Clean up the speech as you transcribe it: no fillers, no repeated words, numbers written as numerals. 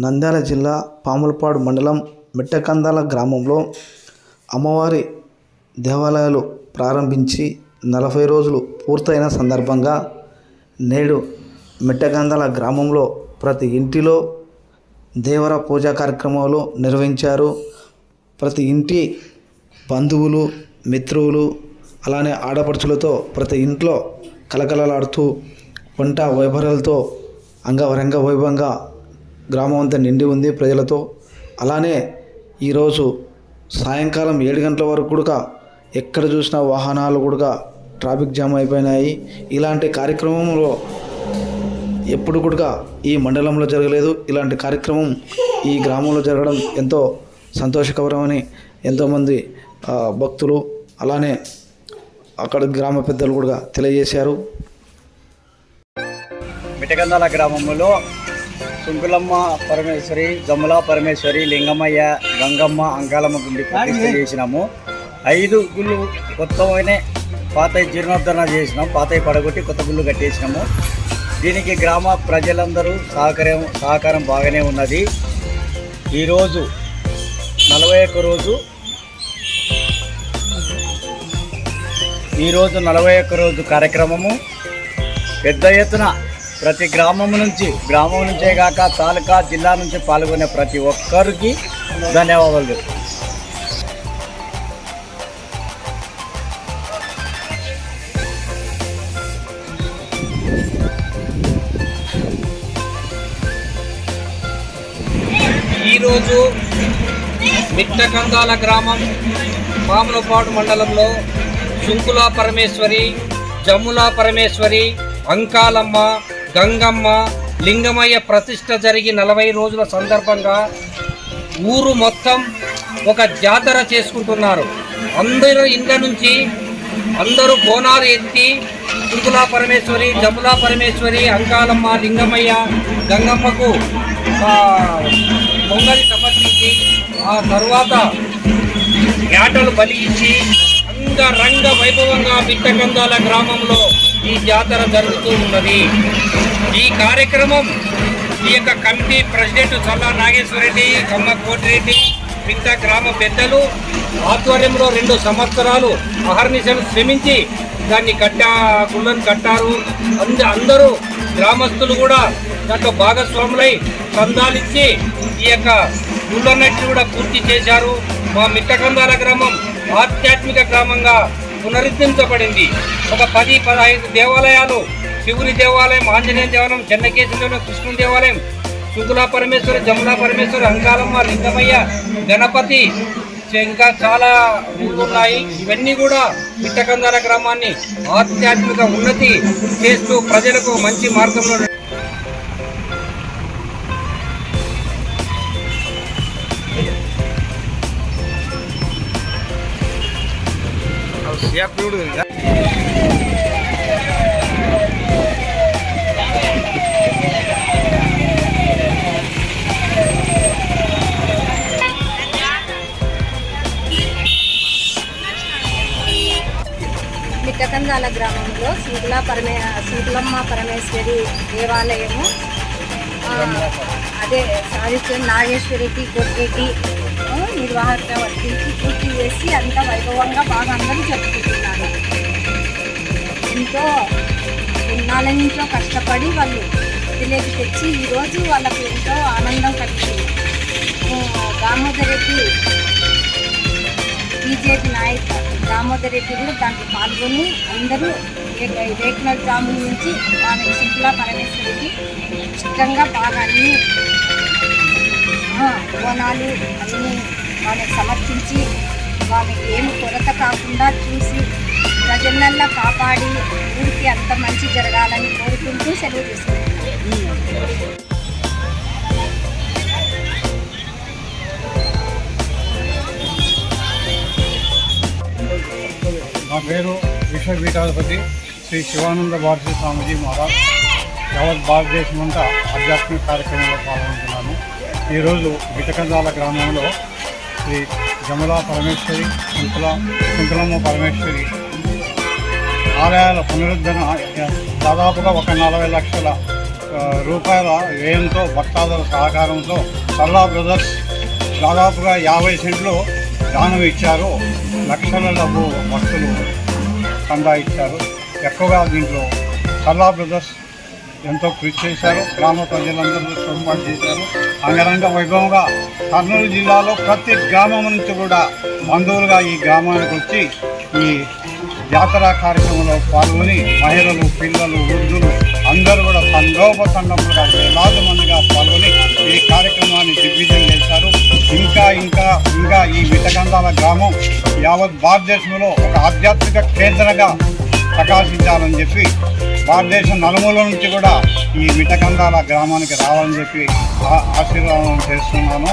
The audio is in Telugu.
నంద్యాల జిల్లా పాములపాడు మండలం మిట్టకందాల గ్రామంలో అమ్మవారి దేవాలయాలు ప్రారంభించి 40 రోజులు పూర్తయిన సందర్భంగా నేడు మిట్టకందాల గ్రామంలో ప్రతి ఇంటిలో దేవర పూజా కార్యక్రమాలు నిర్వహించారు. ప్రతి ఇంటి బంధువులు, మిత్రులు, అలానే ఆడపడుచులతో ప్రతి ఇంట్లో కలకలలాడుతూ వంట వైభవాలతో అంగరంగ వైభవంగా గ్రామం అంతా నిండి ఉంది ప్రజలతో. అలానే ఈరోజు సాయంకాలం 7 గంటల వరకు కూడా ఎక్కడ చూసినా వాహనాలు కూడా ట్రాఫిక్ జామ్ అయిపోయినాయి. ఇలాంటి కార్యక్రమంలో ఎప్పుడు కూడా ఈ మండలంలో జరగలేదు. ఇలాంటి కార్యక్రమం ఈ గ్రామంలో జరగడం ఎంతో సంతోషకరమని ఎంతోమంది భక్తులు అలానే అక్కడ గ్రామ పెద్దలు కూడా తెలియజేశారు. మిట్టకందాల గ్రామంలో సుంకులమ్మ పరమేశ్వరి, జమ్ముల పరమేశ్వరి, లింగమయ్య, గంగమ్మ, అంకాలమ్మ గుడి ప్రతిష్ఠ చేసినాము. 5 గుళ్ళు కొత్తగానే పాత జీర్ణోద్ధరణ చేసినాం. పాత పడగొట్టి కొత్త గుళ్ళు కట్టేసినాము. దీనికి గ్రామ ప్రజలందరూ సహకారం బాగానే ఉన్నది. ఈరోజు 41 రోజు ఈరోజు 41 రోజు కార్యక్రమము పెద్ద ఎత్తున ప్రతి గ్రామం నుంచే కాక తాలూకా జిల్లా నుంచి పాల్గొనే ప్రతి ఒక్కరికి ధన్యవాదాలు. ఈరోజు మిట్టకందాల గ్రామం పాములపాడు మండలంలో సుంకుల పరమేశ్వరి, జమ్ముల పరమేశ్వరి, అంకాలమ్మ, గంగమ్మ, లింగమయ్య ప్రతిష్ఠ జరిగి 40 రోజుల సందర్భంగా ఊరు మొత్తం ఒక జాతర చేసుకుంటున్నారు. అందరూ ఇండ్ల నుంచి అందరూ బోనాలు ఎత్తి సుంకుల పరమేశ్వరి, జమ్ముల పరమేశ్వరి, అంకాలమ్మ, లింగమయ్య, గంగమ్మకు పొంగలి సమర్పించి ఆ తరువాత యాటలు బలి ఇచ్చి అంగరంగ వైభవంగా మిట్టకందాల గ్రామంలో ఈ జాతర జరుగుతూ ఉన్నది. ఈ కార్యక్రమం ఈ యొక్క కమిటీ ప్రెసిడెంట్ చల్లా నాగేశ్వరరెడ్డి, కమ్మ కోటిరెడ్డి, మిగతా గ్రామ పెద్దలు ఆధ్వర్యంలో 2 సంవత్సరాలు అహర్నిశలు శ్రమించి దాన్ని గుళ్ళను కట్టారు. అందరూ గ్రామస్తులు కూడా దాంట్లో భాగస్వాములై చందాలిచ్చి ఈ యొక్క గుళ్ళన్నిటిని కూడా పూర్తి చేశారు. మా మిట్టకందాల గ్రామం ఆధ్యాత్మిక గ్రామంగా పునరుద్ధరించబడింది. ఒక 10-15 దేవాలయాలు, శివుని దేవాలయం, ఆంజనేయ దేవాలయం, చెన్నకేశ్వర దేవాలయం, కృష్ణుని దేవాలయం, సుంకుల పరమేశ్వరి, జమ్ముల పరమేశ్వరి, అంకాలమ్మ, లింగమయ్య, గణపతి, ఇంకా చాలా ఊళ్ళు ఉన్నాయి. ఇవన్నీ కూడా మిట్టకందాల గ్రామాన్ని ఆధ్యాత్మిక ఉన్నతి చేస్తూ ప్రజలకు మంచి మార్గంలో మిట్టకందాల గ్రామంలో సుంకులమ్మ పరమేశ్వరి దేవాలయము, అదే సాధిత్య నాగేశ్వరరెడ్డి, కోటిరెడ్డి నిర్వాహక వర్తించి పూర్తి చేసి అంత వైభవంగా బాగా అందరూ జరుపుకుంటున్నారు. ఎంతో ఎన్నాళ్ళ నుంచో కష్టపడి వాళ్ళు వదిలేకి తెచ్చి ఈరోజు వాళ్ళకు ఎంతో ఆనందం కలిగింది. దామోదర్ రెడ్డి బీజేపీ నాయకుడు దామోదర్ రెడ్డి కూడా దాంట్లో పాల్గొని అందరూ రేకుల గ్రామం నుంచి ఆమె సుంకుల పరమేశ్వరికి ఇష్టంగా బాగా అన్ని బోనాలు అన్నీ వాళ్ళకి సమర్పించి వాళ్ళకి ఏమి కొరత కాకుండా చూసి ప్రజలల్లో కాపాడి ఊరికి అంత మంచి జరగాలని కోరుకుంటూ సెలవు తీసుకుంటున్నాను. నా పేరు విశ్వపీఠాధిపతి శ్రీ శివానంద భారతీ స్వామిజీ మహారాజ్. యావత్ భారతదేశం అంతా ఆధ్యాత్మిక కార్యక్రమంలో పాల్గొంటున్నాను. ఈరోజు మిట్టకందాల గ్రామంలో శ్రీ జమ్ముల పరమేశ్వరి, సుంకులమ్మ పరమేశ్వరి ఆలయాల పునరుద్ధరణ దాదాపుగా 40 లక్షల రూపాయల వ్యయంతో భక్తాదుల సహకారంతో సల్లా బ్రదర్స్ దాదాపుగా 50 సెంట్లు దానం ఇచ్చారు. లక్షల డబ్బు భక్తులు చందా ఇచ్చారు. ఎక్కువగా దీంట్లో సల్లా బ్రదర్స్ ఎంతో కృషి చేశారు. గ్రామ ప్రజలందరూ తోడ్పాటు చేశారు. అంగరంగ వైభవంగా కర్నూలు జిల్లాలో ప్రతి గ్రామం నుంచి కూడా బంధువులుగా ఈ గ్రామానికి వచ్చి ఈ జాతర కార్యక్రమంలో పాల్గొని మహిళలు, పిల్లలు, వృద్ధులు అందరూ కూడా తండోపతండములుగా వేలాది మందిగా పాల్గొని ఈ కార్యక్రమాన్ని దిగ్విజయం చేశారు. ఇంకా ఈ మిట్టకందాల గ్రామం యావత్ భారతదేశంలో ఒక ఆధ్యాత్మిక కేంద్రంగా ప్రకాశించాలని చెప్పి భారతదేశం నలుమూల నుంచి కూడా ఈ మిట్టకందాల గ్రామానికి రావాలని చెప్పి ఆశీర్వాదం చేస్తున్నాను.